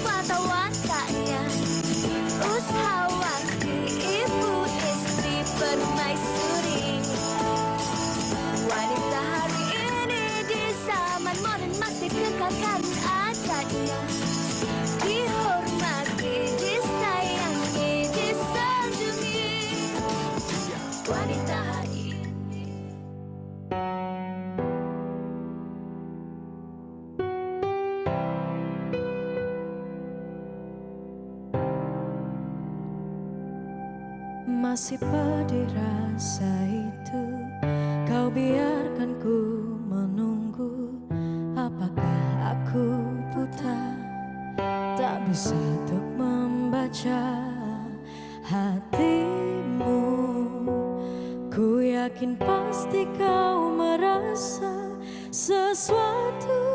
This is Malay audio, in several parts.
wartawan taknya. Ushawati, ibu istri permaisuri. Wanita hari ini di zaman modern masih kekalkan adatnya. Dihormati, disayangi, disanjungi. Wanita hari ini. Masih pedih rasa itu, kau biarkan ku menunggu. Apakah aku buta, tak bisa untuk membaca hatimu? Ku yakin pasti kau merasa sesuatu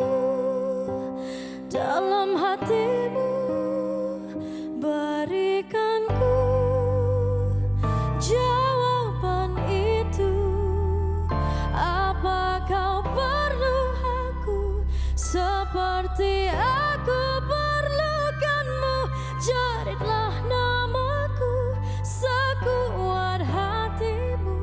dalam hatimu. Berikan ku jawaban itu. Apa kau perlu aku seperti aku perlukanmu? Jadilah namaku sekuat hatimu,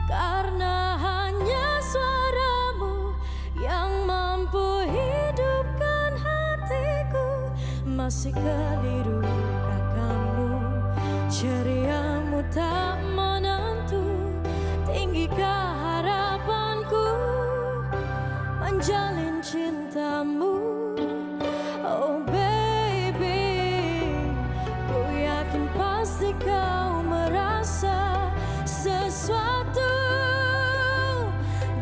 karena hanya suaramu yang mampu hidupkan hatiku. Masih keliru kamu, ceriamu tak menentu. Tinggikah harapanku menjalin cintamu? Oh baby, ku yakin pasti kau merasa sesuatu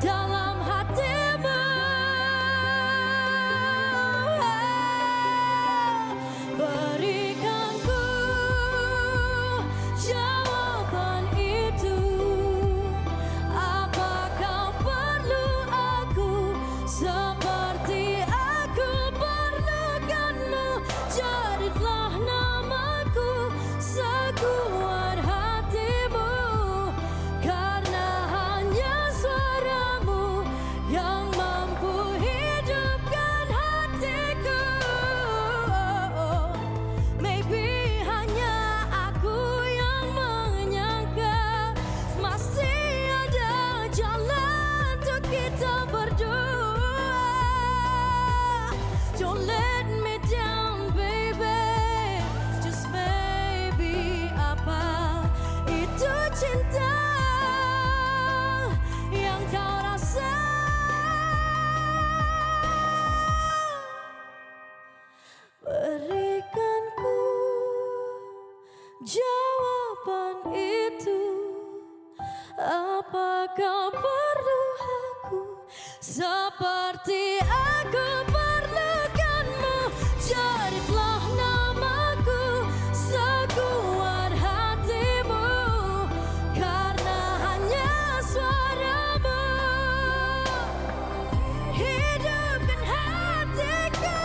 dalam hatimu. Berikan ku jawaban itu. Apa kau perlu aku seperti aku perlukanmu? Jadilah namaku sekuat hatimu, karena hanya suaramu yang mampu hidupkan hatiku. Maybe hanya aku yang menyangka masih ada jalan untuk kita berdua. Don't let me down, baby. Just maybe apa itu cinta yang kau rasa? Berikan ku jawaban itu. Apa kau perlu aku seperti aku perlukanmu? Jadilah namaku sekuat hatimu, karena hanya suaramu hidupkan hatiku.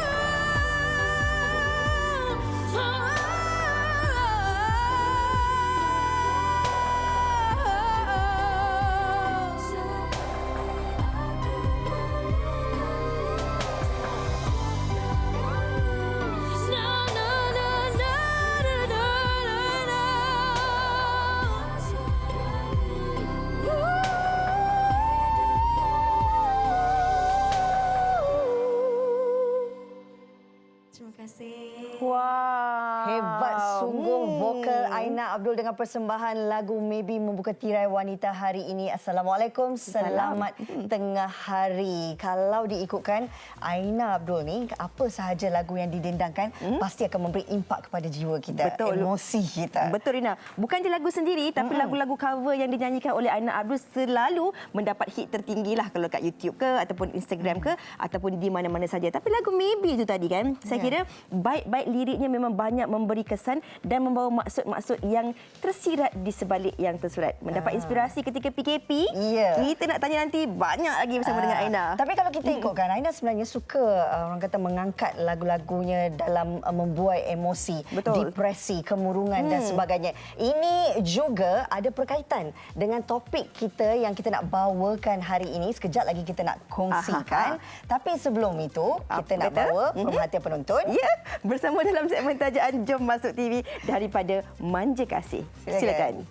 Terima kasih. Wah, Hebat sungguh vokal Aina Abdul dengan persembahan lagu Maybe membuka tirai wanita hari ini. Assalamualaikum, selamat tengah hari. Kalau diikutkan Aina Abdul ni, apa sahaja lagu yang didendangkan pasti akan memberi impak kepada jiwa kita, betul, emosi kita. Betul Rina. Bukan je lagu sendiri, tapi lagu-lagu cover yang dinyanyikan oleh Aina Abdul selalu mendapat hit tertinggi lah, kalau kat YouTube ke ataupun Instagram ke ataupun di mana-mana saja. Tapi lagu Maybe tu tadi kan, saya kira baik-baik liriknya memang banyak memberi kesan dan membawa maksud-maksud yang tersirat di sebalik yang tersurat. Mendapat inspirasi ketika PKP. Kita nak tanya nanti banyak lagi bersama dengan Aina. Tapi kalau kita ikutkan, Aina sebenarnya suka orang kata mengangkat lagu-lagunya dalam membuai emosi, depresi, kemurungan dan sebagainya. Ini juga ada berkaitan dengan topik kita yang kita nak bawakan hari ini. Sekejap lagi kita nak kongsikan. Tapi sebelum itu, kita nak bawa pemerhatian penonton betul. Ya, bersama dalam segmen tajaan Jom Masuk TV daripada Manja Kasih. Silakan.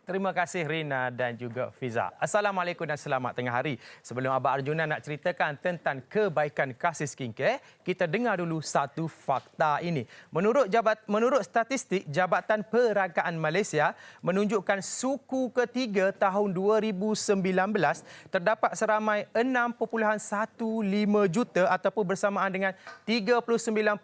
Terima kasih Rina dan juga Fiza. Assalamualaikum dan selamat tengah hari. Sebelum Abang Arjuna nak ceritakan tentang kebaikan kasih skincare, kita dengar dulu satu fakta ini. Menurut statistik Jabatan Peragaan Malaysia menunjukkan suku ketiga tahun 2019 terdapat seramai 6.15 juta ataupun bersamaan dengan 39.2%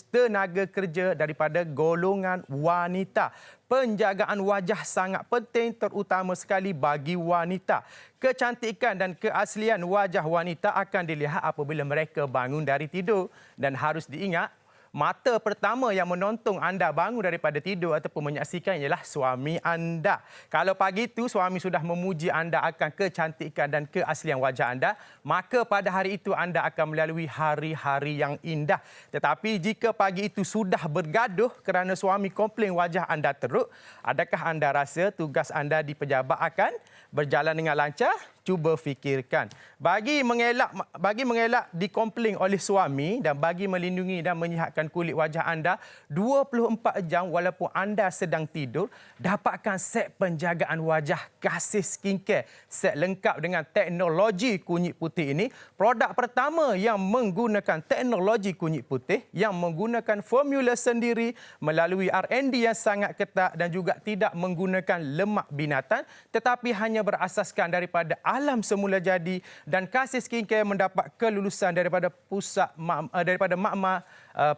tenaga kerja daripada golongan wanita. Penjagaan wajah sangat penting terutama sekali bagi wanita. Kecantikan dan keaslian wajah wanita akan dilihat apabila mereka bangun dari tidur. Dan harus diingat, mata pertama yang menonton anda bangun daripada tidur ataupun menyaksikan ialah suami anda. Kalau pagi itu suami sudah memuji anda akan kecantikan dan keaslian wajah anda, maka pada hari itu anda akan melalui hari-hari yang indah. Tetapi jika pagi itu sudah bergaduh kerana suami komplain wajah anda teruk, adakah anda rasa tugas anda di pejabat akan berjalan dengan lancar? Cuba fikirkan. Bagi mengelak dikomplain oleh suami dan bagi melindungi dan menyihatkan kulit wajah anda 24 jam walaupun anda sedang tidur, dapatkan set penjagaan wajah Kasih Skincare. Set lengkap dengan teknologi kunyit putih ini, produk pertama yang menggunakan teknologi kunyit putih yang menggunakan formula sendiri melalui R&D yang sangat ketat dan juga tidak menggunakan lemak binatang tetapi hanya berasaskan daripada alam semula jadi, dan Kasih Skincare mendapat kelulusan daripada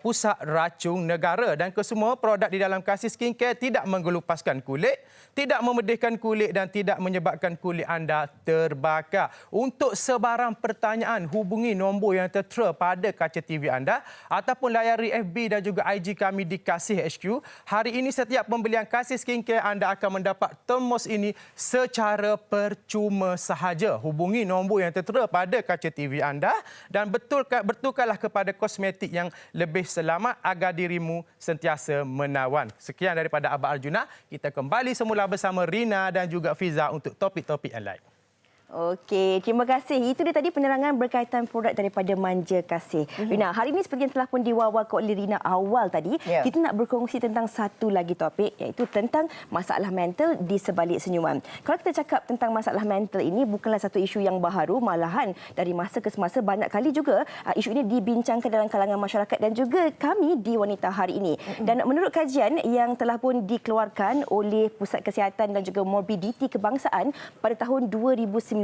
Pusat Racun Negara, dan kesemua produk di dalam Kasih Skincare tidak menggelupaskan kulit, tidak memedihkan kulit dan tidak menyebabkan kulit anda terbakar. Untuk sebarang pertanyaan, hubungi nombor yang tertera pada kaca TV anda ataupun layari FB dan juga IG kami di Kasih HQ. Hari ini setiap pembelian Kasih Skincare anda akan mendapat termos ini secara percuma sahaja. Hubungi nombor yang tertera pada kaca TV anda dan betulkanlah kepada kosmetik yang lebih selamat agar dirimu sentiasa menawan. Sekian daripada Abang Arjuna. Kita kembali semula bersama Rina dan juga Fiza untuk topik-topik yang lain. Okey, terima kasih. Itu dia tadi penerangan berkaitan produk daripada Manja Kasih. Rina, hari ini seperti yang telah pun diwawakan oleh Rina awal tadi, kita nak berkongsi tentang satu lagi topik, iaitu tentang masalah mental di sebalik senyuman. Kalau kita cakap tentang masalah mental ini bukanlah satu isu yang baharu, malahan dari masa ke semasa banyak kali juga isu ini dibincangkan dalam kalangan masyarakat dan juga kami di Wanita Hari ini. Dan menurut kajian yang telah pun dikeluarkan oleh Pusat Kesihatan dan juga Morbiditi Kebangsaan pada tahun 2019,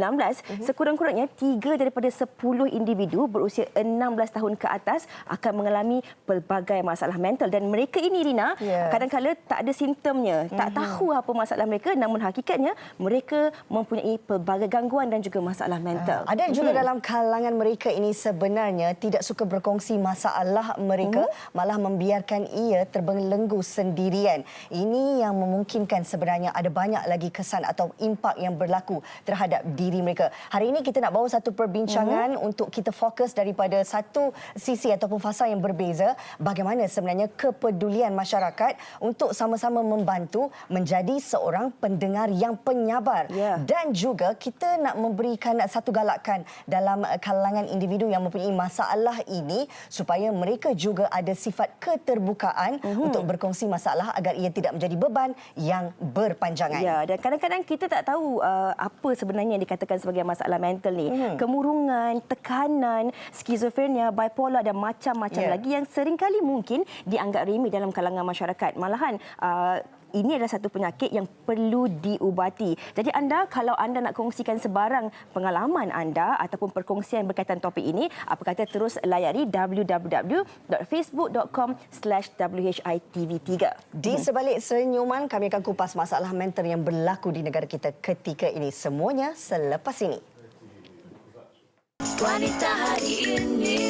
sekurang-kurangnya 3 daripada 10 individu berusia 16 tahun ke atas akan mengalami pelbagai masalah mental, dan mereka ini, Rina, kadang-kadang tak ada simptomnya, tak tahu apa masalah mereka, namun hakikatnya mereka mempunyai pelbagai gangguan dan juga masalah mental. Ada juga dalam kalangan mereka ini sebenarnya tidak suka berkongsi masalah mereka, malah membiarkan ia terbelenggu sendirian. Ini yang memungkinkan sebenarnya ada banyak lagi kesan atau impak yang berlaku terhadap diri mereka. Hari ini kita nak bawa satu perbincangan untuk kita fokus daripada satu sisi ataupun fasa yang berbeza, bagaimana sebenarnya kepedulian masyarakat untuk sama-sama membantu menjadi seorang pendengar yang penyabar. Dan juga kita nak memberikan satu galakan dalam kalangan individu yang mempunyai masalah ini supaya mereka juga ada sifat keterbukaan untuk berkongsi masalah agar ia tidak menjadi beban yang berpanjangan. Ya, dan kadang-kadang kita tak tahu apa sebenarnya yang dikatakan sebagai masalah mental ni. Kemurungan, tekanan, skizofrenia, bipolar dan macam-macam lagi yang seringkali mungkin dianggap remeh dalam kalangan masyarakat. Malahan ini adalah satu penyakit yang perlu diubati. Jadi anda, kalau anda nak kongsikan sebarang pengalaman anda ataupun perkongsian berkaitan topik ini, apa kata terus layari www.facebook.com/WHITV3. Di sebalik senyuman, kami akan kupas masalah mental yang berlaku di negara kita ketika ini. Semuanya selepas ini. Wanita Hari ini.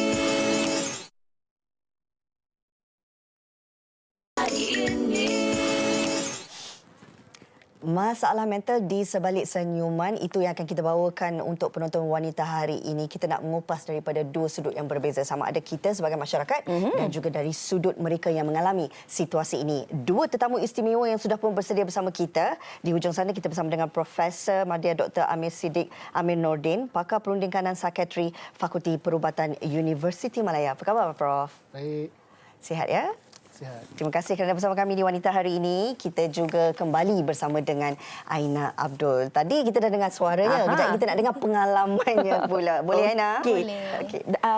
Masalah mental di sebalik senyuman, itu yang akan kita bawakan untuk penonton wanita hari ini. Kita nak mengupas daripada dua sudut yang berbeza, sama ada kita sebagai masyarakat dan juga dari sudut mereka yang mengalami situasi ini. Dua tetamu istimewa yang sudah pun bersedia bersama kita. Di hujung sana kita bersama dengan Profesor Madya Dr. Amir Siddiq Amir Nordin, pakar perunding kanan psikiatri Fakulti Perubatan Universiti Malaya. Apa khabar, Prof? Baik, Sihat ya? sihat. Terima kasih kerana bersama kami di Wanita hari ini. Kita juga kembali bersama dengan Aina Abdul. Tadi kita dah dengar suaranya. Kejap kita nak dengar pengalamannya pula. Boleh, Aina? Okey.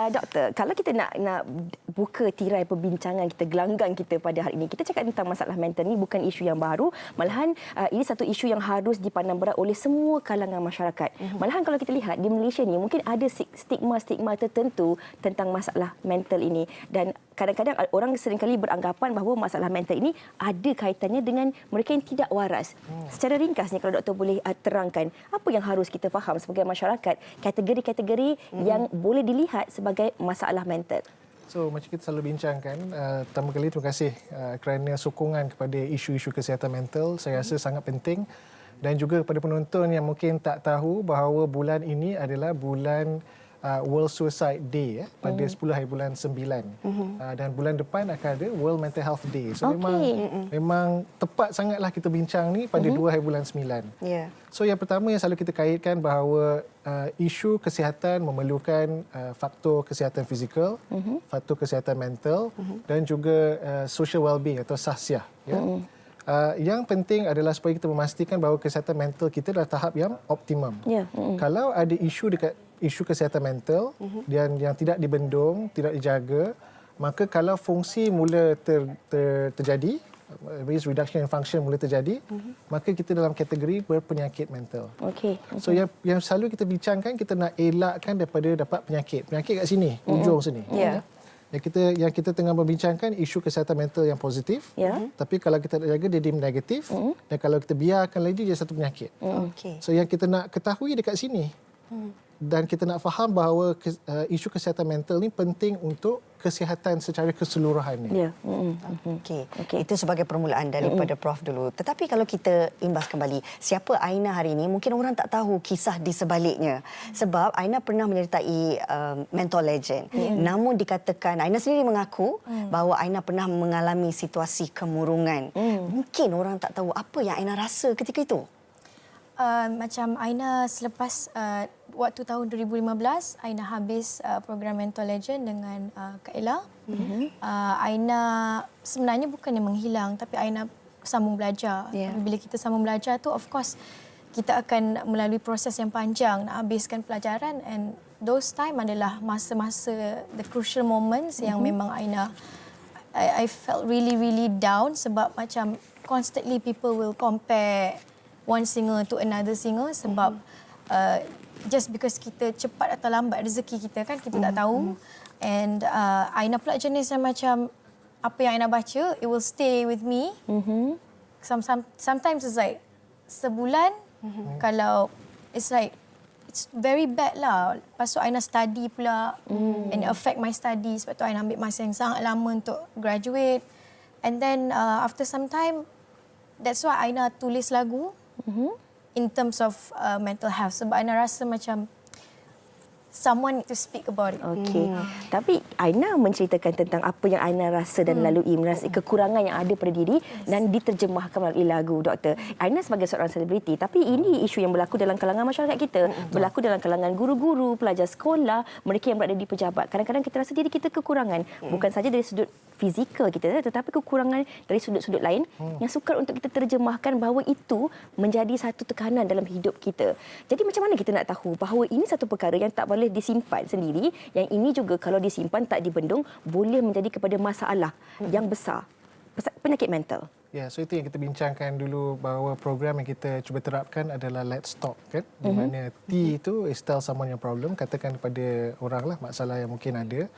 Doktor, kalau kita nak buka tirai perbincangan kita, gelanggang kita pada hari ini, kita cakap tentang masalah mental ni bukan isu yang baru. Malahan ini satu isu yang harus dipandang berat oleh semua kalangan masyarakat. Malahan kalau kita lihat di Malaysia ni mungkin ada stigma-stigma tertentu tentang masalah mental ini, dan kadang-kadang orang seringkali beranggapan bahawa masalah mental ini ada kaitannya dengan mereka yang tidak waras. Secara ringkasnya, kalau doktor boleh terangkan, apa yang harus kita faham sebagai masyarakat, kategori-kategori yang boleh dilihat sebagai masalah mental? So, macam kita selalu bincangkan, pertama kali terima kasih kerana sokongan kepada isu-isu kesihatan mental. Saya rasa sangat penting. Dan juga kepada penonton yang mungkin tak tahu bahawa bulan ini adalah bulan World Suicide Day pada 10 hari bulan 9. Dan bulan depan akan ada World Mental Health Day. So memang tepat sangatlah kita bincang ni pada 2 hari bulan 9. Ya. So yang pertama yang selalu kita kaitkan bahawa isu kesihatan memerlukan faktor kesihatan fizikal, faktor kesihatan mental dan juga social well-being atau sahsiah. Ya. Yang penting adalah supaya kita memastikan bahawa kesihatan mental kita dalam tahap yang optimum. Ya. Kalau ada isu kesihatan mental dan yang tidak dibendung, tidak dijaga, maka kalau fungsi mula terjadi, reduction in function mula terjadi, maka kita dalam kategori berpenyakit mental. Okey. So yang selalu kita bincangkan, kita nak elakkan daripada dapat penyakit. Penyakit kat sini, ujung sini. Ya. Yang kita tengah membincangkan isu kesihatan mental yang positif, tapi kalau kita tak jaga dia negatif, dan kalau kita biarkan lagi dia satu penyakit. Okey. So yang kita nak ketahui dekat sini, dan kita nak faham bahawa isu kesihatan mental ni penting untuk kesihatan secara keseluruhannya. Ya. Okey. Itu sebagai permulaan daripada Prof dulu. Tetapi kalau kita imbas kembali, siapa Aina hari ini, mungkin orang tak tahu kisah di sebaliknya. Sebab Aina pernah menyertai mentor legend. Namun dikatakan, Aina sendiri mengaku bahawa Aina pernah mengalami situasi kemurungan. Mungkin orang tak tahu apa yang Aina rasa ketika itu. Macam Aina selepas waktu tahun 2015, Aina habis program Mentor Legend dengan Kak Ella. Aina sebenarnya bukannya menghilang, tapi Aina sambung belajar. Tapi bila kita sambung belajar tu, of course, kita akan melalui proses yang panjang nak habiskan pelajaran, and those time adalah masa-masa the crucial moments yang memang Aina, I felt really, really down sebab macam constantly people will compare one singer to another singer sebab just because kita cepat atau lambat rezeki kita kan, kita tak tahu. And Aina pula jenis yang macam apa yang Aina baca, it will stay with me. Sometimes it's like sebulan, kalau it's like it's very bad lah. Lepas tu Aina study pula and it affect my studies. Sebab tu Aina ambil masa yang sangat lama untuk graduate. And then after some time, that's why Aina tulis lagu in terms of mental health. Sebab Aina rasa macam someone need to speak about it. Okey. Tapi Aina menceritakan tentang apa yang Aina rasa dan lalui, merasa kekurangan yang ada pada diri dan diterjemahkan melalui lagu, doktor. Aina sebagai seorang selebriti, tapi ini isu yang berlaku dalam kalangan masyarakat kita, berlaku dalam kalangan guru-guru, pelajar sekolah, mereka yang berada di pejabat. Kadang-kadang kita rasa diri kita kekurangan, bukan saja dari sudut fizikal kita, tetapi kekurangan dari sudut-sudut lain yang sukar untuk kita terjemahkan bahawa itu menjadi satu tekanan dalam hidup kita. Jadi macam mana kita nak tahu bahawa ini satu perkara yang tak boleh disimpan sendiri, yang ini juga kalau disimpan tak dibendung boleh menjadi kepada masalah yang besar, penyakit mental. Ya, so itu yang kita bincangkan dulu, bahawa program yang kita cuba terapkan adalah Let's Talk, kan? Di mana T itu is tell someone your problem, katakan kepada orang lah masalah yang mungkin ada.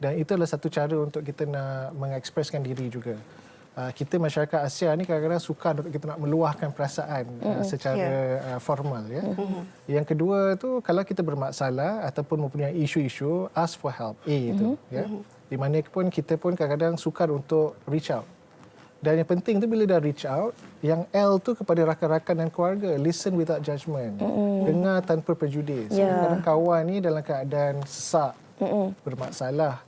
Dan itu adalah satu cara untuk kita nak mengekspreskan diri juga. Kita masyarakat Asia ni kadang-kadang sukar untuk kita nak meluahkan perasaan secara formal, ya. Yang kedua tu, kalau kita bermasalah ataupun mempunyai isu-isu, ask for help. A itu, ya. Di mana pun kita pun kadang-kadang sukar untuk reach out. Dan yang penting tu bila dah reach out, yang L tu kepada rakan-rakan dan keluarga, listen without judgement. Dengar tanpa prejudis. Kadang kawan ni dalam keadaan sesak, bermasalah.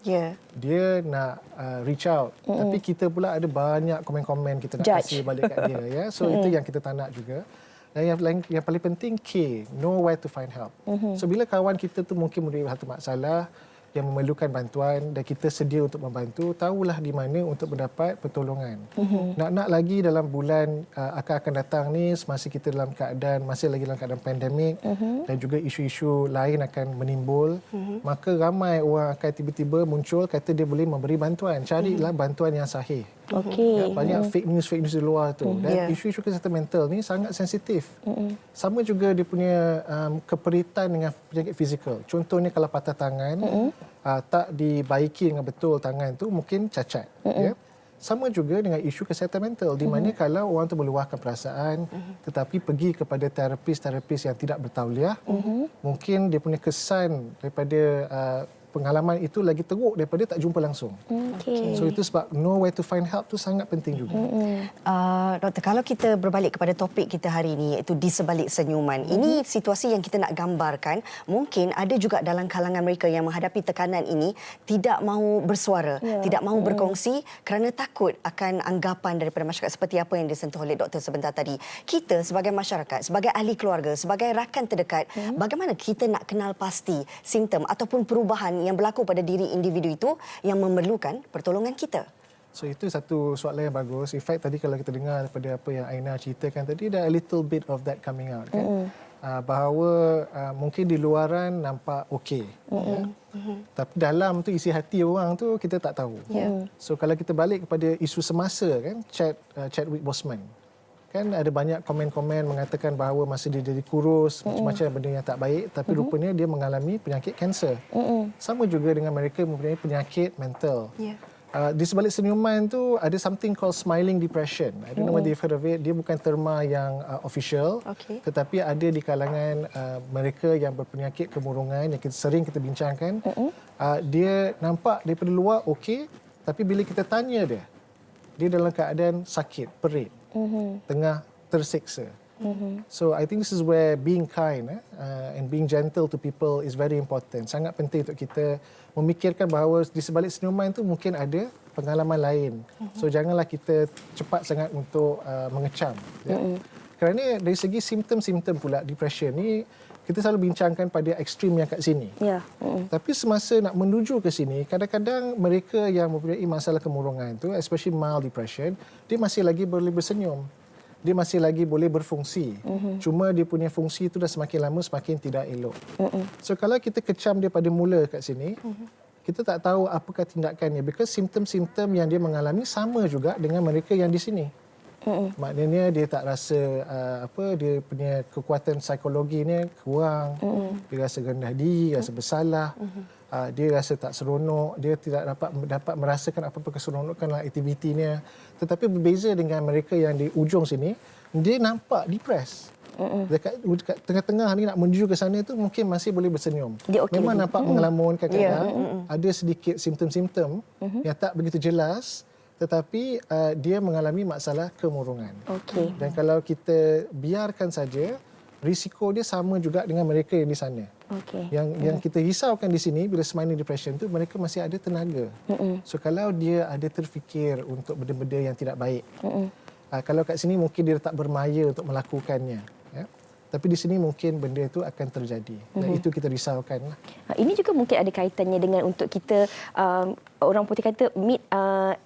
Dia nak reach out. Tapi kita pula ada banyak komen-komen kita nak kasih balik kat dia. Ya? So itu yang kita tak nak juga. Dan yang paling penting, K, know where to find help. So bila kawan kita tu mungkin menerima satu masalah, yang memerlukan bantuan dan kita sedia untuk membantu, tahulah di mana untuk mendapat pertolongan. Nak lagi dalam bulan akan datang ni, semasa kita masih lagi dalam keadaan pandemik dan juga isu-isu lain akan menimbul, maka ramai orang akan tiba-tiba muncul kata dia boleh memberi bantuan. Carilah bantuan yang sahih. Banyak fake news di luar tu. Dan isu-isu kesihatan mental ni sangat sensitif. Sama juga dia punya keperitan dengan penyakit fizikal. Contohnya kalau patah tangan, tak dibaiki dengan betul tangan tu, mungkin cacat. Ya? Sama juga dengan isu kesihatan mental, di mana kalau orang tu meluahkan perasaan tetapi pergi kepada terapis yang tidak bertauliah, mungkin dia punya kesan daripada pengalaman itu lagi teruk daripada tak jumpa langsung. So itu sebab know where to find help tu sangat penting juga. Doktor, kalau kita berbalik kepada topik kita hari ini, iaitu di sebalik senyuman. Ini situasi yang kita nak gambarkan. Mungkin ada juga dalam kalangan mereka yang menghadapi tekanan ini tidak mahu bersuara, tidak mahu berkongsi kerana takut akan anggapan daripada masyarakat seperti apa yang disentuh oleh doktor sebentar tadi. Kita sebagai masyarakat, sebagai ahli keluarga, sebagai rakan terdekat, bagaimana kita nak kenal pasti simptom ataupun perubahan yang berlaku pada diri individu itu yang memerlukan pertolongan kita? So itu satu soalan yang bagus. In fact tadi kalau kita dengar daripada apa yang Aina ceritakan tadi, ada a little bit of that coming out kan. Bahawa mungkin di luaran nampak okey. Ya. Tapi dalam tu isi hati orang tu kita tak tahu. So kalau kita balik kepada isu semasa kan, Chadwick Boseman. Kan ada banyak komen-komen mengatakan bahawa masa dia jadi kurus, macam-macam benda yang tak baik, tapi rupanya dia mengalami penyakit kanser. Sama juga dengan mereka mempunyai penyakit mental. Di sebalik senyuman tu ada something called smiling depression. I don't know whether you've heard of it. Dia bukan terma yang official, tetapi ada di kalangan mereka yang berpenyakit kemurungan yang sering kita bincangkan. Dia nampak daripada luar okey, tapi bila kita tanya dia dalam keadaan sakit, perit, tengah tersiksa. So I think this is where being kind and being gentle to people is very important. Sangat penting untuk kita memikirkan bahawa di sebalik senyuman itu mungkin ada pengalaman lain. So janganlah kita cepat sangat untuk mengecam. Ya. Kerana dari segi simptom-simptom pula depression ni, kita selalu bincangkan pada ekstrim yang kat sini. Tapi semasa nak menuju ke sini, kadang-kadang mereka yang mempunyai masalah kemurungan tu, especially mild depression, dia masih lagi boleh bersenyum. Dia masih lagi boleh berfungsi. Cuma dia punya fungsi itu dah semakin lama semakin tidak elok. So kalau kita kecam dia pada mula kat sini, kita tak tahu apakah tindakannya. Because simptom-simptom yang dia mengalami sama juga dengan mereka yang di sini. Maknanya dia tak rasa dia punya kekuatan psikologinya kurang, dia rasa rendah diri, rasa bersalah, dia rasa tak seronok, dia tidak dapat merasakan apa-apa keseronokan dalam aktivitinya. Tetapi berbeza dengan mereka yang di ujung sini, dia nampak depressed. Dekat tengah-tengah ni nak menuju ke sana tu mungkin masih boleh bersenyum. Memang nampak mengelamun kadang-kadang, ada sedikit simptom-simptom yang tak begitu jelas, tetapi dia mengalami masalah kemurungan. Dan kalau kita biarkan saja, risiko dia sama juga dengan mereka yang di sana. Yang kita risaukan di sini bila smiling depression tu, mereka masih ada tenaga. So kalau dia ada terfikir untuk benda-benda yang tidak baik, kalau kat sini mungkin dia tak bermaya untuk melakukannya. Ya? Tapi di sini mungkin benda itu akan terjadi. Dan itu kita risaukan. Ini juga mungkin ada kaitannya dengan untuk kita, orang putih kata, meet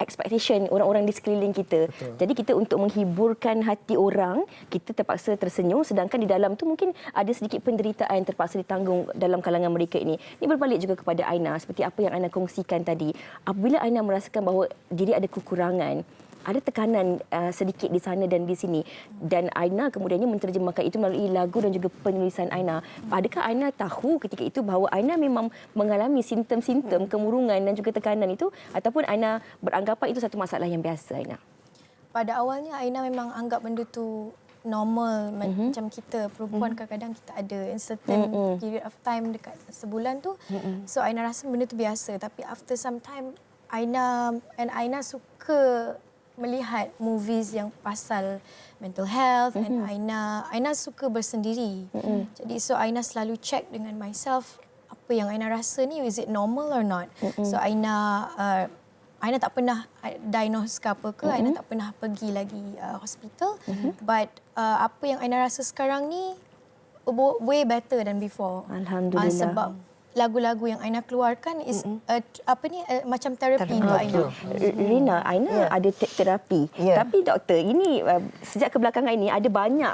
expectation orang-orang di sekeliling kita. Betul. Jadi kita untuk menghiburkan hati orang, kita terpaksa tersenyum, sedangkan di dalam tu mungkin ada sedikit penderitaan yang terpaksa ditanggung dalam kalangan mereka ini. Ini berbalik juga kepada Aina, seperti apa yang Aina kongsikan tadi. Apabila Aina merasakan bahawa diri ada kekurangan, ada tekanan sedikit di sana dan di sini, dan Aina kemudiannya menterjemahkan itu melalui lagu dan juga penulisan Aina. Adakah Aina tahu ketika itu bahawa Aina memang mengalami simptom-simptom kemurungan dan juga tekanan itu, ataupun Aina beranggapan itu satu masalah yang biasa, Aina? Pada awalnya Aina memang anggap benda tu normal, macam kita perempuan kadang-kadang kita ada certain period of time dekat sebulan tu. So Aina rasa benda tu biasa, tapi after some time Aina suka melihat movies yang pasal mental health and Aina suka bersendiri. Jadi so Aina selalu check dengan myself apa yang Aina rasa ni, is it normal or not. So Aina tak pernah diagnose ke apa ke, Aina tak pernah pergi lagi hospital. But apa yang Aina rasa sekarang ni way better than before. Alhamdulillah. Sebab lagu-lagu yang Aina keluarkan is macam terapi untuk Aina. Rina, Aina ada terapi. Ya. Tapi doktor, ini sejak kebelakangan ini ada banyak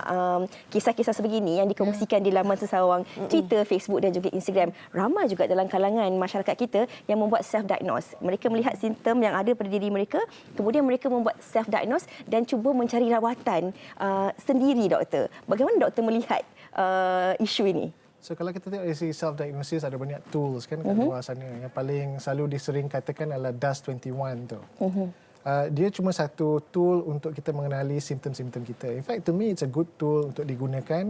kisah-kisah sebegini yang dikongsikan di laman sesawang Twitter, Facebook dan juga Instagram. Ramai juga dalam kalangan masyarakat kita yang membuat self-diagnose. Mereka melihat simptom yang ada pada diri mereka, kemudian mereka membuat self-diagnose dan cuba mencari rawatan sendiri, doktor. Bagaimana doktor melihat isu ini? So kalau kita tengok dari segi self-diagnosis, ada banyak tools kan kat luar sana. Yang paling selalu disering katakan adalah DAS-21 tu. Dia cuma satu tool untuk kita mengenali simptom-simptom kita. In fact, to me it's a good tool untuk digunakan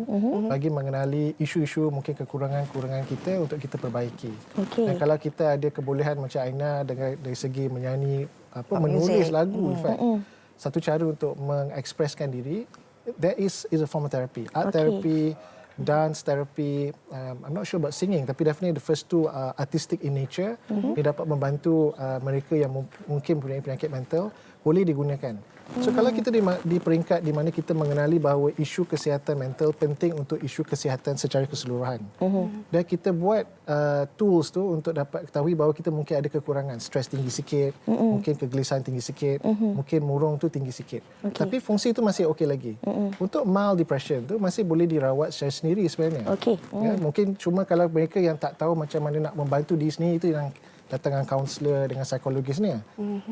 bagi mengenali isu-isu mungkin kekurangan-kekurangan kita untuk kita perbaiki. Dan kalau kita ada kebolehan macam Aina dari segi menyanyi, menulis lagu, in fact, satu cara untuk mengekspreskan diri, that is a form of therapy. Art therapy, dance therapy, I'm not sure about singing, tapi definitely the first two are artistic in nature. Dia dapat membantu mereka yang mungkin punya penyakit mental, boleh digunakan. So kalau kita di peringkat di mana kita mengenali bahawa isu kesihatan mental penting untuk isu kesihatan secara keseluruhan. Dan kita buat tools tu untuk dapat ketahui bahawa kita mungkin ada kekurangan, stres tinggi sikit, mungkin kegelisahan tinggi sikit, mungkin murung tu tinggi sikit. Tapi fungsi itu masih okey lagi. Untuk mild depression tu masih boleh dirawat secara sendiri sebenarnya. Ya, mungkin cuma kalau mereka yang tak tahu macam mana nak membantu diri sendiri, itu yang datang dengan kaunselor, dengan psikologis ni.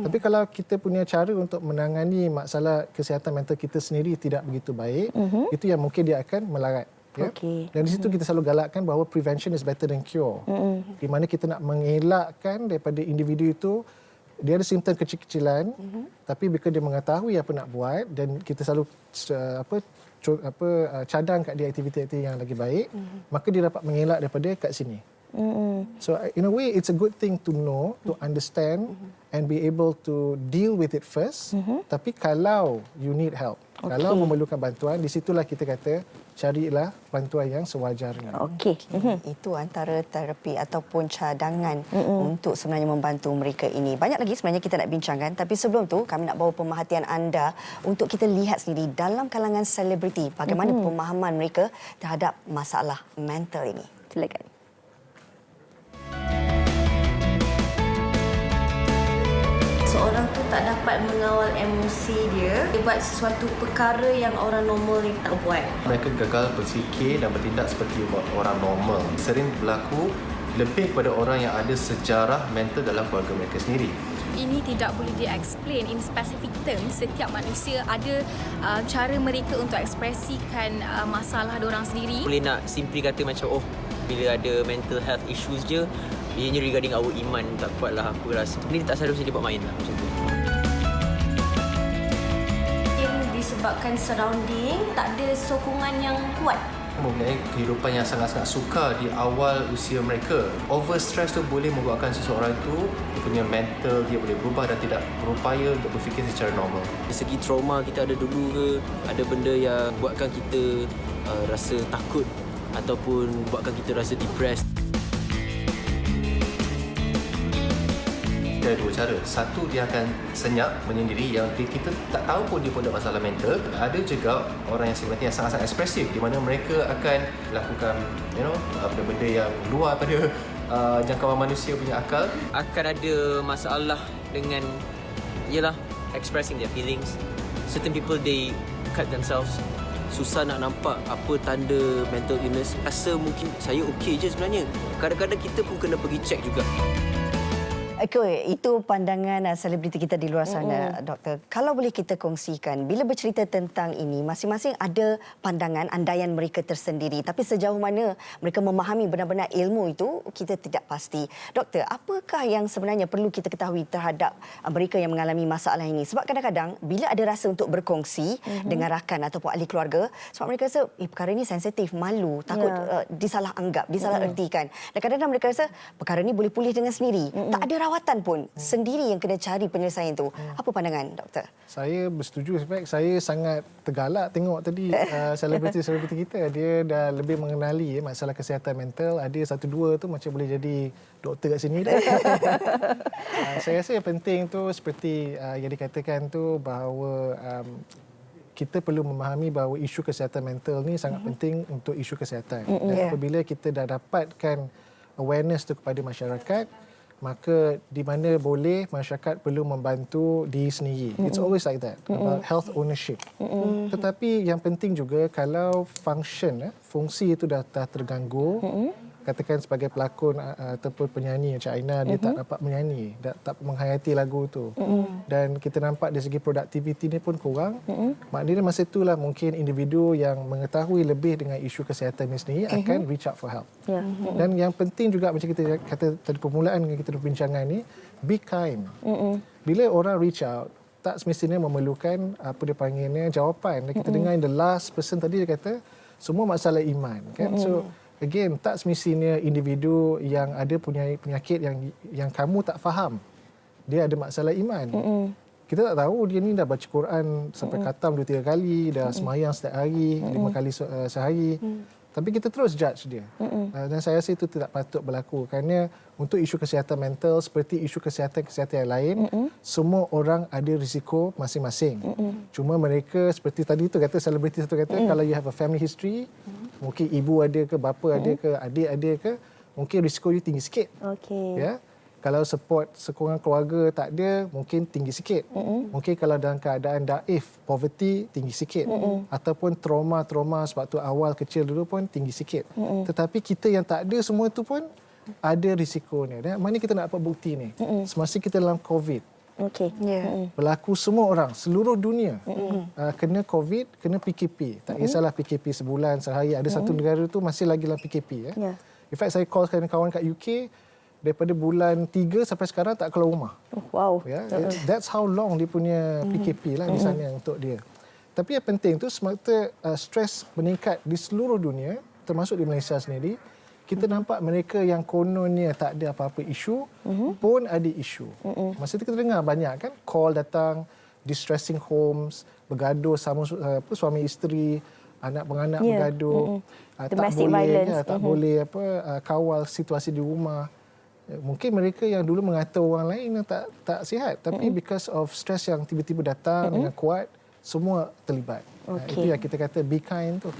Tapi kalau kita punya cara untuk menangani masalah kesihatan mental kita sendiri tidak begitu baik, itu yang mungkin dia akan melarat. Ya? Dan di situ kita selalu galakkan bahawa prevention is better than cure. Di mana kita nak mengelakkan daripada individu itu, dia ada simptom kecil-kecilan, tapi bila dia mengetahui apa nak buat dan kita selalu cadang kat dia aktiviti-aktiviti yang lagi baik, maka dia dapat mengelak daripada kat sini. So in a way it's a good thing to know, to understand and be able to deal with it first. Tapi kalau you need help, kalau memerlukan bantuan, di situlah kita kata carilah bantuan yang sewajarnya. Itu antara terapi ataupun cadangan untuk sebenarnya membantu mereka ini. Banyak lagi sebenarnya kita nak bincangkan, tapi sebelum tu kami nak bawa pemerhatian anda untuk kita lihat sendiri dalam kalangan selebriti bagaimana pemahaman mereka terhadap masalah mental ini. Silakan. Seorang tu tak dapat mengawal emosi dia buat sesuatu perkara yang orang normal ni tak buat. Mereka gagal berfikir dan bertindak seperti orang normal. Sering berlaku lebih kepada orang yang ada sejarah mental dalam keluarga mereka sendiri. Ini tidak boleh di-explain in specific terms. Setiap manusia ada cara mereka untuk ekspresikan masalah diorang sendiri. Boleh nak simply kata macam, bila ada mental health issues je, ianya regarding our iman tak kuat lah, aku rasa. Ini tak seharusnya dia buat main lah macam tu. Mungkin disebabkan surrounding, tak ada sokongan yang kuat. Mempunyai kehidupan yang sangat-sangat sukar di awal usia mereka. Overstress tu boleh membuatkan seseorang tu dia punya mental dia boleh berubah dan tidak berupaya untuk berfikir secara normal. Dari segi trauma kita ada dulu ke, ada benda yang buatkan kita rasa takut ataupun buatkan kita rasa depressed. Ada dua cara. Satu, dia akan senyap menyendiri yang kita tak tahu pun dia pun ada masalah mental. Ada juga orang yang sebenarnya sangat-sangat ekspresif di mana mereka akan lakukan benda-benda yang luar pada jangkauan manusia punya akal. Akan ada masalah dengan expressing their feelings. Certain people they cut themselves. Susah nak nampak apa tanda mental illness. Rasa mungkin saya okey je sebenarnya. Kadang-kadang kita pun kena pergi check juga. Okay, itu pandangan selebriti kita di luar sana, Doktor. Kalau boleh kita kongsikan, bila bercerita tentang ini, masing-masing ada pandangan, andaian mereka tersendiri. Tapi sejauh mana mereka memahami benar-benar ilmu itu, kita tidak pasti. Doktor, apakah yang sebenarnya perlu kita ketahui terhadap mereka yang mengalami masalah ini? Sebab kadang-kadang, bila ada rasa untuk berkongsi dengan rakan ataupun ahli keluarga, sebab mereka rasa, perkara ini sensitif, malu, takut disalah anggap, disalah ertikan. Dan kadang-kadang mereka rasa, perkara ini boleh pulih dengan sendiri. Tak ada perawatan pun sendiri yang kena cari penyelesaian itu. Apa pandangan doktor? Saya bersetuju. In fact, saya sangat tergalak tengok tadi selebriti-selebriti kita. Dia dah lebih mengenali masalah kesihatan mental. Ada satu dua tu macam boleh jadi doktor kat sini dah. Saya rasa yang penting tu seperti yang dikatakan tu bahawa kita perlu memahami bahawa isu kesihatan mental ni sangat penting untuk isu kesihatan. Dan apabila kita dah dapatkan awareness tu kepada masyarakat, maka di mana boleh masyarakat perlu membantu diri sendiri. It's always like that, about health ownership. Tetapi yang penting juga kalau fungsi itu dah terganggu, katakan sebagai pelakon ataupun penyanyi macam Aina, dia tak dapat menyanyi, tak menghayati lagu tu. Dan kita nampak dari segi produktiviti ni pun kurang. Maknanya masa itulah mungkin individu yang mengetahui lebih dengan isu kesihatan ni sendiri akan reach out for help. Dan yang penting juga macam kita kata tadi permulaan dengan kita perbincangan ni, be kind. Bila orang reach out, tak semestinya memerlukan apa dia panggilnya jawapan. Dan kita dengar in the last person tadi dia kata semua masalah iman, kan? So again, tak semestinya individu yang ada penyakit yang kamu tak faham, dia ada masalah iman. Kita tak tahu dia ni dah baca Quran sampai khatam 2-3 kali, dah semayang setiap hari, 5 kali sehari. Tapi kita terus judge dia. Dan saya rasa itu tidak patut berlaku. Kerana untuk isu kesihatan mental seperti isu kesihatan yang lain, semua orang ada risiko masing-masing. Cuma mereka seperti tadi tu kata, selebriti satu kata, kalau you have a family history, mungkin ibu ada ke, bapa ada ke, adik ada ke, mungkin risiko you tinggi sikit. Ya? Kalau support sokongan keluarga tak ada, mungkin tinggi sikit. Mungkin kalau dalam keadaan daif, poverty, tinggi sikit. Ataupun trauma-trauma sebab tu awal kecil dulu pun tinggi sikit. Tetapi kita yang tak ada semua tu pun ada risikonya. Dan mana kita nak dapat bukti ni? Semasa kita dalam COVID, berlaku semua orang, seluruh dunia kena COVID, kena PKP. Tak kisahlah PKP sebulan, sehari. Ada satu negara tu masih lagi dalam PKP. In fact, saya call kawan kat UK, daripada bulan 3 sampai sekarang tak keluar rumah. Wow. That's how long dia punya PKP lah di sana untuk dia. Tapi yang penting tu semata stres meningkat di seluruh dunia, termasuk di Malaysia sendiri. Kita nampak mereka yang kononnya tak ada apa-apa isu pun ada isu. Masa tu kita dengar banyak kan call datang, distressing homes, bergaduh sama suami isteri, anak-beranak bergaduh, tak boleh kawal situasi di rumah. Mungkin mereka yang dulu mengata orang lain yang tak sihat, tapi because of stress yang tiba-tiba datang dengan kuat, semua terlibat. Itu yang kita kata be kind tu.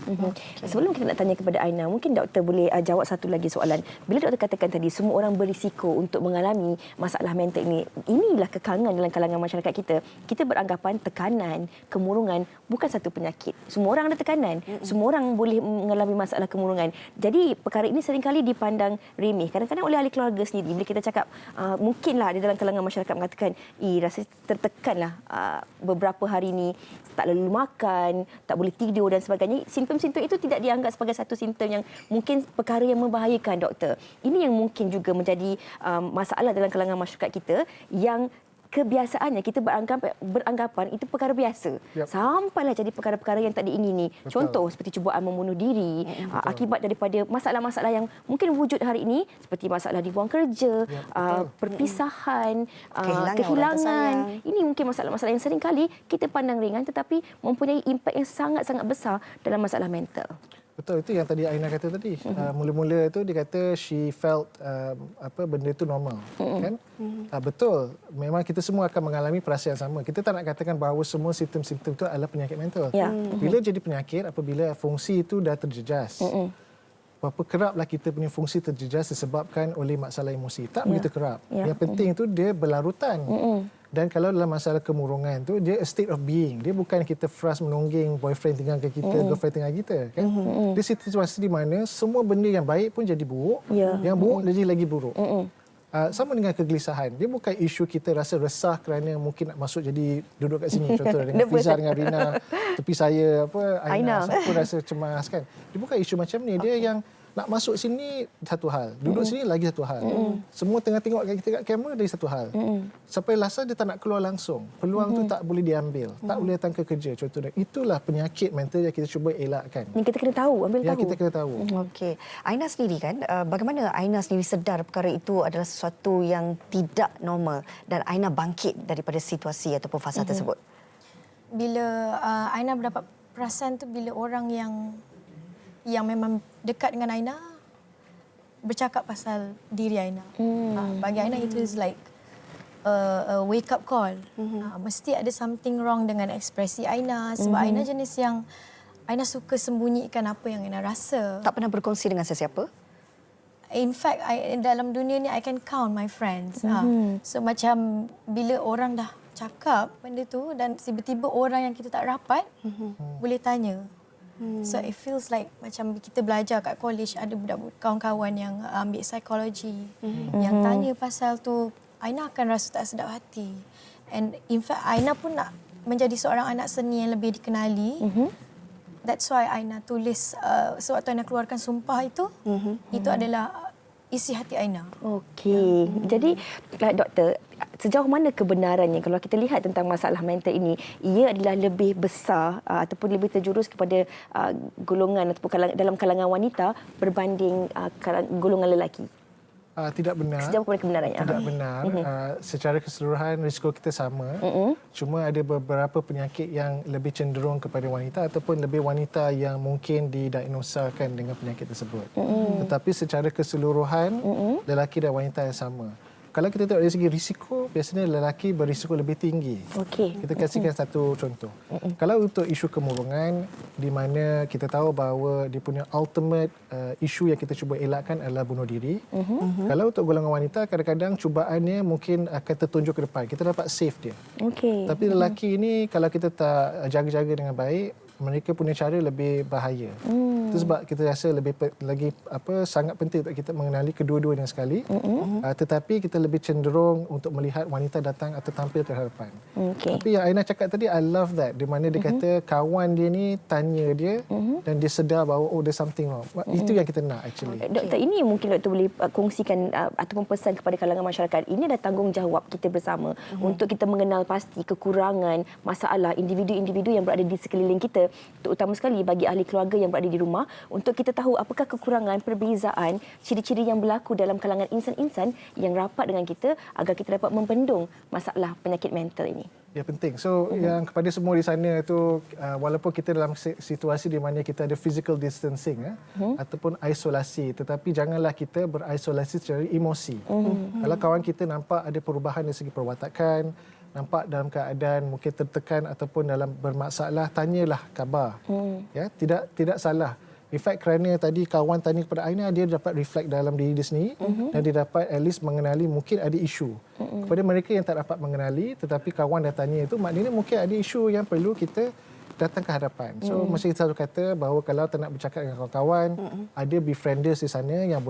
Sebelum kita nak tanya kepada Aina, mungkin doktor boleh jawab satu lagi soalan. Bila doktor katakan tadi semua orang berisiko untuk mengalami masalah mental ini, inilah kekangan dalam kalangan masyarakat kita. Kita beranggapan tekanan, kemurungan bukan satu penyakit. Semua orang ada tekanan, semua orang boleh mengalami masalah kemurungan. Jadi perkara ini seringkali dipandang remeh. Kadang-kadang oleh ahli keluarga sendiri, bila kita cakap mungkinlah ada dalam kalangan masyarakat mengatakan, rasa tertekanlah beberapa hari ini, tak lalu makan, tak boleh tidur dan sebagainya. Simptom-simptom itu tidak dianggap sebagai satu simptom yang mungkin perkara yang membahayakan, doktor. Ini yang mungkin juga menjadi masalah dalam kalangan masyarakat kita yang kebiasaannya kita beranggapan itu perkara biasa. Sampailah jadi perkara-perkara yang tak diingini. Contoh seperti cubaan membunuh diri, akibat daripada masalah-masalah yang mungkin wujud hari ini seperti masalah dibuang kerja, perpisahan, kehilangan. Ini mungkin masalah-masalah yang seringkali kita pandang ringan tetapi mempunyai impak yang sangat-sangat besar dalam masalah mental. Betul, itu yang tadi Aina kata tadi. Mula-mula itu dia kata she felt benda itu normal, kan? Betul, memang kita semua akan mengalami perasaan yang sama. Kita tak nak katakan bahawa semua simptom-simptom itu adalah penyakit mental. Bila jadi penyakit, apabila fungsi itu dah terjejas. Berapa keraplah kita punya fungsi terjejas disebabkan oleh masalah emosi. Tak begitu kerap. Yang penting itu dia berlarutan. Dan kalau dalam masalah kemurungan tu, dia a state of being. Dia bukan kita frust menongging boyfriend tinggalkan kita, girlfriend tinggal kita. Kan? Dia situasi di mana semua benda yang baik pun jadi buruk, yang buruk jadi lagi buruk. Sama dengan kegelisahan. Dia bukan isu kita rasa resah kerana mungkin nak masuk jadi duduk kat sini. Contoh dengan Fiza dengan Rina, tepi saya Aina pun rasa cemas kan. Dia bukan isu macam ni. Dia yang Nak masuk sini satu hal, duduk sini lagi satu hal. Semua tengah tengok kita kat kamera dari satu hal. Sampai last dia tak nak keluar langsung. Peluang tu tak boleh diambil, tak boleh datang ke kerja contohnya. Itulah penyakit mental yang kita cuba elakkan. Yang kita kena tahu, ambil Yang tahu. kita kena tahu. Okey. Aina sendiri kan, bagaimana Aina sendiri sedar perkara itu adalah sesuatu yang tidak normal dan Aina bangkit daripada situasi ataupun fasa tersebut? Bila Aina mendapat perasan tu bila orang yang memang dekat dengan Aina bercakap pasal diri Aina. Bagi Aina itu is like a wake up call. Mesti ada something wrong dengan ekspresi Aina sebab Aina jenis yang Aina suka sembunyikan apa yang Aina rasa. Tak pernah berkongsi dengan sesiapa? In fact, dalam dunia ni I can count my friends. So macam bila orang dah cakap benda tu dan tiba-tiba orang yang kita tak rapat boleh tanya. So it feels like macam kita belajar kat college ada budak-budak kawan-kawan yang ambil psikologi yang tanya pasal tu, Aina akan rasa tak sedap hati. And in fact Aina pun nak menjadi seorang anak seni yang lebih dikenali. That's why Aina tulis sewaktu Aina keluarkan sumpah itu, itu adalah isi hati Aina. Okey. Jadi doktor, sejauh mana kebenarannya kalau kita lihat tentang masalah mental ini, ia adalah lebih besar ataupun lebih terjurus kepada golongan ataupun dalam kalangan wanita berbanding golongan lelaki? Tidak benar. Sejauh mana kebenarannya? Tidak benar. Secara keseluruhan risiko kita sama. Cuma ada beberapa penyakit yang lebih cenderung kepada wanita ataupun lebih wanita yang mungkin didiagnosakan dengan penyakit tersebut. Tetapi secara keseluruhan lelaki dan wanita yang sama. Kalau kita tengok dari segi risiko, biasanya lelaki berisiko lebih tinggi. Okey. Kita kasihkan satu contoh. Kalau untuk isu kemurungan, di mana kita tahu bahawa dia punya ultimate isu yang kita cuba elakkan adalah bunuh diri. Kalau untuk golongan wanita, kadang-kadang cubaannya mungkin akan tertunjuk ke depan. Kita dapat save dia. Okey. Tapi lelaki ini, kalau kita tak jaga-jaga dengan baik, mereka punya cara lebih bahaya. Itu sebab kita rasa lagi sangat penting untuk kita mengenali kedua-duanya sekali. Tetapi kita lebih cenderung untuk melihat wanita datang atau tampil ke hadapan. Tapi yang Aina cakap tadi, I love that. Di mana dia kata kawan dia ni tanya dia dan dia sedar bahawa there's something wrong. Itu yang kita nak actually. Doktor, ini mungkin doktor boleh kongsikan ataupun pesan kepada kalangan masyarakat. Ini adalah tanggungjawab kita bersama untuk kita mengenal pasti kekurangan, masalah individu-individu yang berada di sekeliling kita, terutama sekali bagi ahli keluarga yang berada di rumah, untuk kita tahu apakah kekurangan, perbezaan, ciri-ciri yang berlaku dalam kalangan insan-insan yang rapat dengan kita agar kita dapat membendung masalah penyakit mental ini. Ya, penting. So yang kepada semua di sana itu, walaupun kita dalam situasi di mana kita ada physical distancing ataupun isolasi, tetapi janganlah kita berisolasi secara emosi. Kalau kawan kita nampak ada perubahan dari segi perwatakan, nampak dalam keadaan mungkin tertekan ataupun dalam bermasalah, tanyalah khabar. Ya, tidak salah. In fact, kerana tadi kawan tanya kepada Aina, dia dapat reflect dalam diri dia sendiri dan dia dapat at least mengenali mungkin ada isu. Kepada mereka yang tak dapat mengenali tetapi kawan dah tanya itu, maknanya mungkin ada isu yang perlu kita datang ke hadapan. So macam kita selalu kata bahawa kalau tak nak bercakap dengan kawan-kawan, ada befrienders di sana yang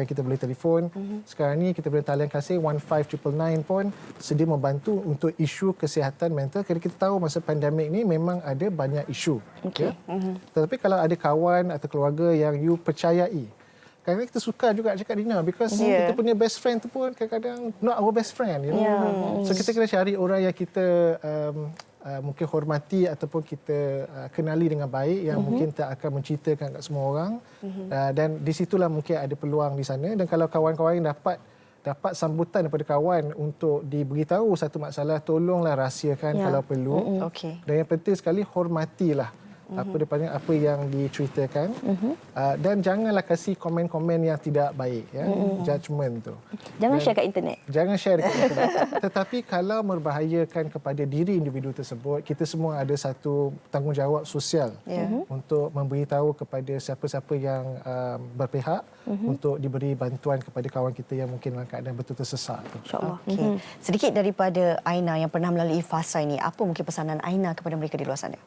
kita boleh telefon. Sekarang ni kita boleh talian kasih 15999 pun sedia membantu untuk isu kesihatan mental kerana kita tahu masa pandemik ni memang ada banyak isu. Ya? Tetapi kalau ada kawan atau keluarga yang you percayai, kadang-kadang kita suka juga cakap Dina because kita punya best friend tu pun kadang-kadang not our best friend, you know? So kita kena cari orang yang kita mungkin hormati ataupun kita kenali dengan baik yang mungkin tak akan menceritakan kat semua orang, dan di situlah mungkin ada peluang di sana. Dan kalau kawan-kawan dapat sambutan daripada kawan untuk diberitahu satu masalah, tolonglah rahsiakan kalau perlu. Dan yang penting sekali, hormatilah apa yang diceritakan, dan janganlah kasih komen-komen yang tidak baik, ya, judgement tu. Jangan share kat internet. Jangan share dekat internet. Tetapi kalau membahayakan kepada diri individu tersebut, kita semua ada satu tanggungjawab sosial untuk memberitahu kepada siapa-siapa yang berpihak untuk diberi bantuan kepada kawan kita yang mungkin dalam keadaan betul tersesat. InsyaAllah. Sedikit daripada Aina yang pernah melalui fasa ini, apa mungkin pesanan Aina kepada mereka di luar sana?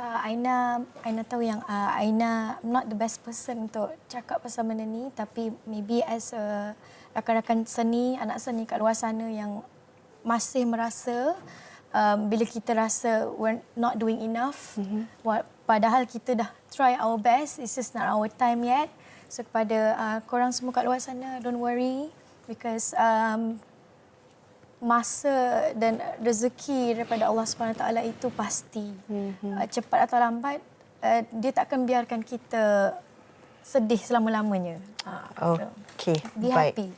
Aina tahu yang Aina not the best person untuk cakap pasal benda ni, tapi maybe as a rakan-rakan seni, anak seni kat luar sana yang masih merasa bila kita rasa we're not doing enough, padahal kita dah try our best, it's just not our time yet. So kepada korang semua kat luar sana, don't worry because masa dan rezeki daripada Allah SWT itu pasti. Cepat atau lambat, dia tak akan biarkan kita sedih selama-lamanya. Okey, Be baik. happy.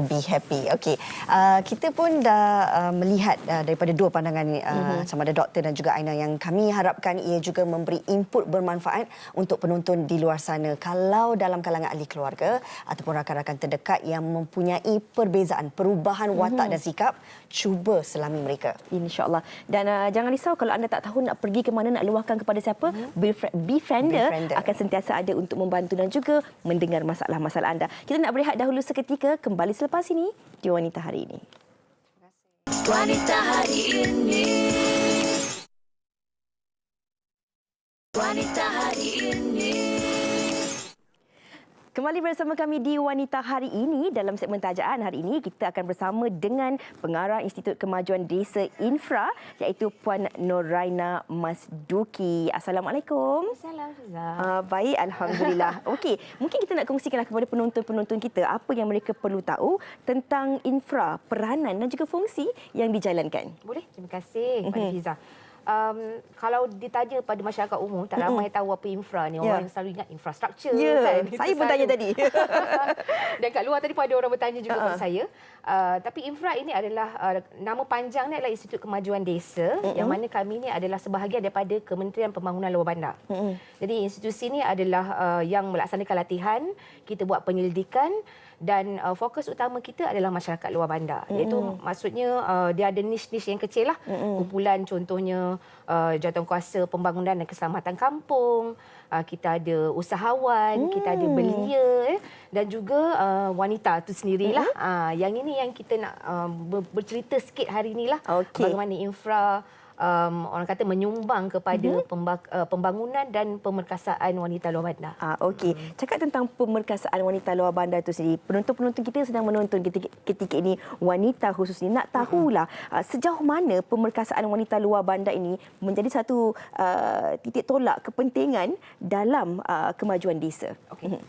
Be happy. Okey. Kita pun dah melihat daripada dua pandangan sama ada doktor dan juga Aina, yang kami harapkan ia juga memberi input bermanfaat untuk penonton di luar sana. Kalau dalam kalangan ahli keluarga ataupun rakan-rakan terdekat yang mempunyai perbezaan, perubahan watak dan sikap, cuba selami mereka. InsyaAllah. Dan jangan risau kalau anda tak tahu nak pergi ke mana, nak luahkan kepada siapa, Befriender akan sentiasa ada untuk membantu dan juga mendengar masalah-masalah anda. Kita nak berehat dahulu seketika, kembali selepas ini di Wanita Hari Ini. Wanita hari ini. Wanita hari ini. Kembali bersama kami di Wanita Hari Ini. Dalam segmen tajaan hari ini, kita akan bersama dengan Pengarah Institut Kemajuan Desa Infra, iaitu Puan Noraina Masduki. Assalamualaikum. Assalamualaikum. Baik, Alhamdulillah. Okey, mungkin kita nak kongsikanlah kepada penonton-penonton kita apa yang mereka perlu tahu tentang infra, peranan dan juga fungsi yang dijalankan. Boleh? Terima kasih, Puan Fiza. Kalau ditanya pada masyarakat umum, tak ramai tahu apa infra ni. Orang selalu ingat infrastruktur. Kan? Saya pun tanya tadi. Dan kat luar tadi pun ada orang bertanya juga kepada saya. Tapi infra ini adalah, nama panjang ni adalah Institut Kemajuan Desa, yang mana kami ni adalah sebahagian daripada Kementerian Pembangunan Luar Bandar. Jadi institusi ini adalah yang melaksanakan latihan, kita buat penyelidikan, dan fokus utama kita adalah masyarakat luar bandar. Iaitu maksudnya dia ada niche-niche yang kecil lah. Kumpulan contohnya jawatankuasa pembangunan dan keselamatan kampung, kita ada usahawan, kita ada belia, dan juga wanita itu sendirilah. Yang ini yang kita nak bercerita sikit hari inilah. Bagaimana infra orang kata menyumbang kepada pembangunan dan pemerkasaan wanita luar bandar. Okey, cakap tentang pemerkasaan wanita luar bandar itu sendiri. Penonton-penonton kita sedang menonton ketika ini, wanita khususnya nak tahulah sejauh mana pemerkasaan wanita luar bandar ini menjadi satu titik tolak kepentingan dalam kemajuan desa. Okey.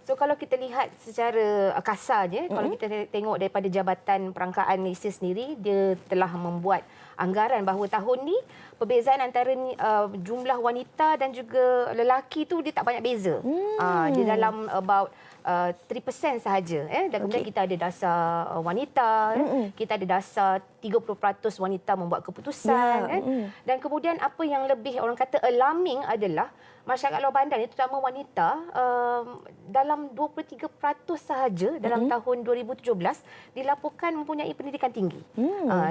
So kalau kita lihat secara kasarnya, kalau kita tengok daripada Jabatan Perangkaan Malaysia sendiri, dia telah membuat anggaran bahawa tahun ni perbezaan antara jumlah wanita dan juga lelaki tu dia tak banyak beza. Dia dalam about 3% sahaja. Dan kemudian kita ada dasar wanita, kita ada dasar 30% wanita membuat keputusan. Dan kemudian apa yang lebih orang kata alarming adalah masyarakat luar bandar ni, terutama wanita, dalam 23% sahaja dalam tahun 2017 dilaporkan mempunyai pendidikan tinggi.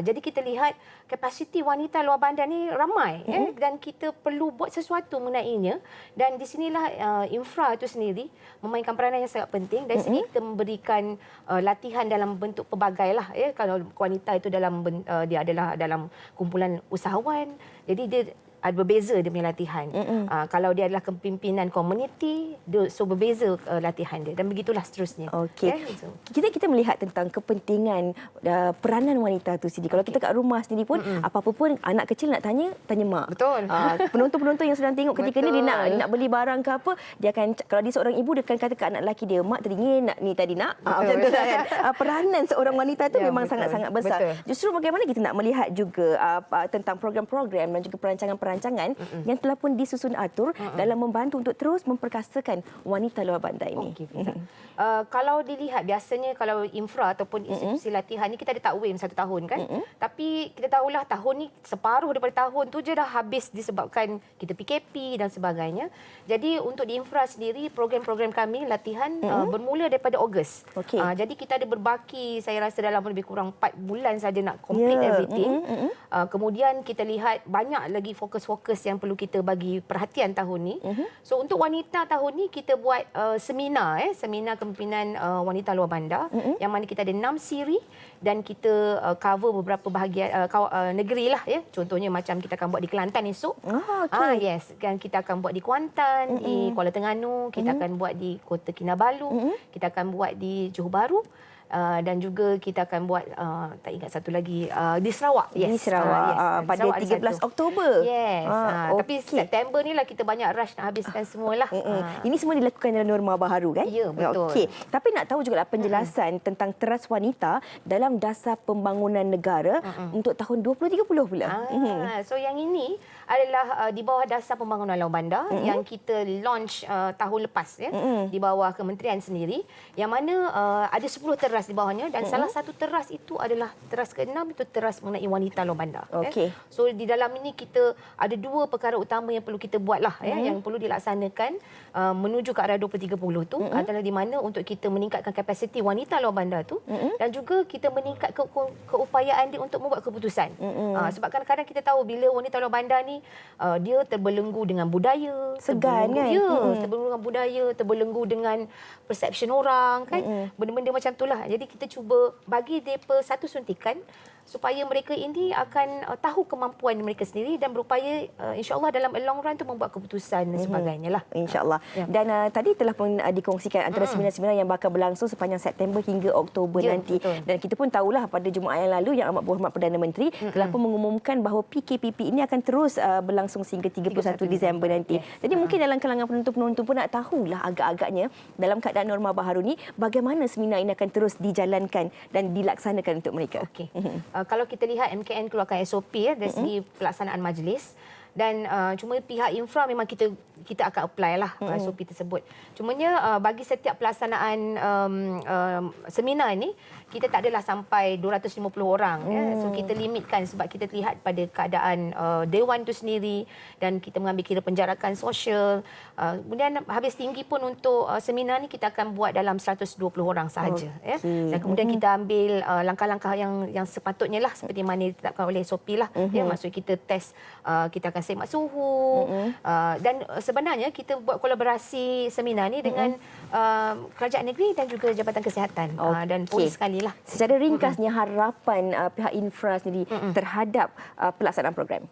Jadi kita lihat kapasiti wanita luar bandar ni ramai, dan kita perlu buat sesuatu mengenainya. Dan di sinilah infra itu sendiri memainkan peranan yang sangat penting. Dari sini kita memberikan latihan dalam bentuk pelbagai lah. Kalau wanita itu dia adalah dalam kumpulan usahawan, jadi dia ada berbeza dia punya latihan. Kalau dia adalah kepimpinan komuniti, so berbeza latihan dia, dan begitulah seterusnya. Okey. Kita melihat tentang kepentingan peranan wanita tu sendiri. Kalau kita kat rumah sendiri pun, apa-apa pun anak kecil nak tanya mak. Betul. Penonton-penonton yang sedang tengok ketika ni, dia nak beli barang ke apa, dia akan, kalau dia seorang ibu, dia akan kata ke anak lelaki dia, mak teringin nak ni tadi nak. Macam tu kan. Peranan seorang wanita tu memang sangat-sangat besar. Justru bagaimana kita nak melihat juga tentang program-program dan juga perancangan yang telah pun disusun atur dalam membantu untuk terus memperkasakan wanita luar bandar ini. Kalau dilihat biasanya kalau infra ataupun institusi latihan ni kita ada takwim 1 tahun kan. Tapi kita tahulah tahun ni separuh daripada tahun tu je dah habis disebabkan kita PKP dan sebagainya. Jadi untuk di infra sendiri, program-program kami latihan bermula daripada Ogos. Jadi kita ada berbaki, saya rasa dalam lebih kurang 4 bulan saja nak complete everything. Kemudian kita lihat banyak lagi fokus-fokus yang perlu kita bagi perhatian tahun ni. So untuk wanita tahun ni kita buat seminar kepimpinan wanita luar bandar, yang mana kita ada 6 siri dan kita cover beberapa bahagian negeri lah ya. Contohnya macam kita akan buat di Kelantan esok. Yes, dan kita akan buat di Kuantan, di Kuala Terengganu, kita akan buat di Kota Kinabalu, kita akan buat di Johor Bahru. Dan juga kita akan buat tak ingat satu lagi di Sarawak. Di Sarawak pada Sarawak ada 13 satu. Oktober. Yes. Tapi September ni lah kita banyak rush nak habiskan semualah. Ini semua dilakukan dalam norma baharu kan? Ya, betul. Okey. Tapi nak tahu juga penjelasan tentang teras wanita dalam dasar pembangunan negara untuk tahun 2030 pula. So yang ini adalah di bawah dasar pembangunan laut bandar yang kita launch tahun lepas ya, di bawah kementerian sendiri, yang mana ada 10 teras di bawahnya dan salah satu teras itu adalah teras ke-6, itu teras mengenai wanita laut bandar. Okey. So di dalam ini kita ada 2 perkara utama yang perlu kita buatlah ya, yang perlu dilaksanakan menuju ke arah 2030 tu adalah di mana untuk kita meningkatkan kapasiti wanita laut bandar tu dan juga kita meningkat keupayaan dia untuk membuat keputusan. Sebab kadang-kadang kita tahu bila wanita laut bandar ni dia terbelenggu dengan budaya, Segan kan? Ya, terbelenggu dengan budaya, terbelenggu dengan perception orang kan. Benda-benda macam itulah. Jadi kita cuba bagi mereka satu suntikan supaya mereka ini akan tahu kemampuan mereka sendiri dan berupaya insya-Allah dalam long run tu membuat keputusan dan sebagainya lah. InsyaAllah. Ya. Dan tadi telah pun dikongsikan antara seminar-seminar yang bakal berlangsung sepanjang September hingga Oktober nanti. Betul. Dan kita pun tahulah pada Jumaat yang lalu yang amat berhormat Perdana Menteri telah pun mengumumkan bahawa PKPP ini akan terus berlangsung sehingga 31 Disember nanti. Jadi mungkin dalam kalangan penonton-penonton pun nak tahulah agak-agaknya dalam keadaan norma baharu ni bagaimana seminar ini akan terus dijalankan dan dilaksanakan untuk mereka. Okey. Kalau kita lihat MKN keluarkan SOP ya, dari segi pelaksanaan majlis dan cuma pihak infra memang kita akan apply lah SOP tersebut. Cumanya bagi setiap pelaksanaan seminar ni kita tak adalah sampai 250 orang ya. So kita limitkan sebab kita lihat pada keadaan dewan tu sendiri dan kita mengambil kira penjarakan sosial. Kemudian habis tinggi pun untuk seminar ni kita akan buat dalam 120 orang sahaja ya. Dan kemudian kita ambil langkah-langkah yang sepatutnya lah seperti mana ditetapkan oleh SOP lah ya. Maksud kita test, kita akan semak suhu dan sebenarnya kita buat kolaborasi seminar ni dengan kerajaan negeri dan juga Jabatan Kesihatan dan polis sekali lah. Secara ringkasnya harapan pihak infra sendiri terhadap pelaksanaan program.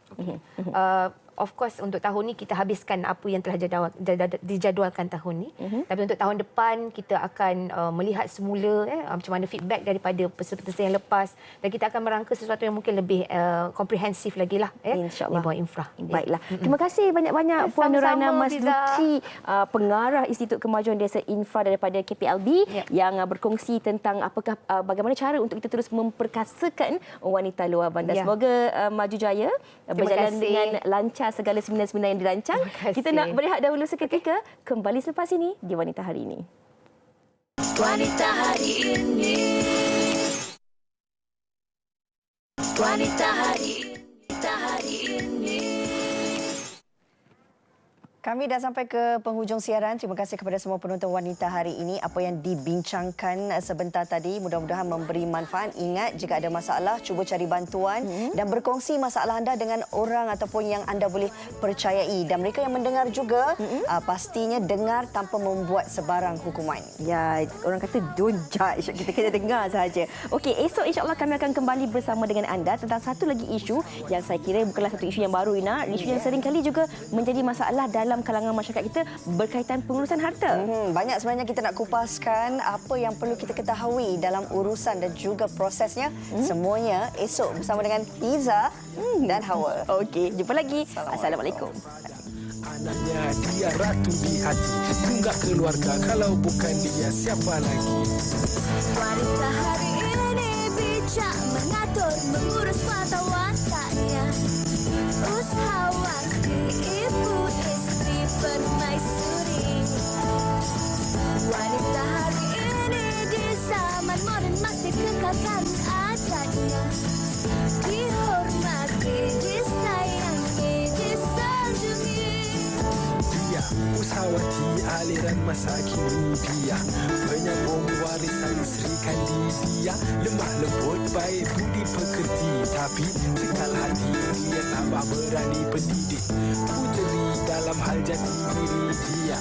Of course untuk tahun ni kita habiskan apa yang telah dijadualkan tahun ni. Tapi untuk tahun depan kita akan melihat semula macam mana feedback daripada peserta yang lepas dan kita akan merangka sesuatu yang mungkin lebih komprehensif lagi lah InsyaAllah. di bawah infra. Baiklah. Terima kasih banyak-banyak Puan Nurhana Masduki, pengarah Institut Kemajuan Desa Infra daripada KPLB yang berkongsi tentang bagaimana cara untuk kita terus memperkasakan wanita luar bandar. Semoga maju jaya, berjalan dengan lancar segala seminar-seminar yang dirancang. Kita nak berehat dahulu seketika. Kembali selepas ini di Wanita Hari Ini. Wanita Hari Ini. Wanita Hari Ini. Wanita Hari Ini. Kami dah sampai ke penghujung siaran. Terima kasih kepada semua penonton Wanita Hari Ini. Apa yang dibincangkan sebentar tadi mudah-mudahan memberi manfaat. Ingat, jika ada masalah, cuba cari bantuan dan berkongsi masalah anda dengan orang ataupun yang anda boleh percayai. Dan mereka yang mendengar juga, pastinya dengar tanpa membuat sebarang hukuman. Ya, orang kata don't judge. Kita kena dengar sahaja. Okey, esok insya-Allah kami akan kembali bersama dengan anda tentang satu lagi isu yang saya kira bukanlah satu isu yang baru, Ina. Isu yang sering kali juga menjadi masalah dalam kalangan masyarakat kita berkaitan pengurusan harta. Banyak sebenarnya kita nak kupaskan apa yang perlu kita ketahui dalam urusan dan juga prosesnya. Semuanya esok bersama dengan Iza dan Hawa. Okey, jumpa lagi. Assalamualaikum. Anaknya dia ratu di hati, tunggak keluarga, kalau bukan dia siapa lagi? Wanita hari ini bijak mengatur, mengurus mata wataknya. Usahawati, ibu istri, permaisuri. Wanita hari ini di zaman modern masih kekalkan adatnya. Dihormati, disayangi, disanjungi. Dia usahawati aliran masa kini, dia penyambung warisan Sri Kandidia. Lemah lembut, baik budi pekerti, tapi sekal hati dia tambah berani pendidik. Puteri dalam hal jati diri dia.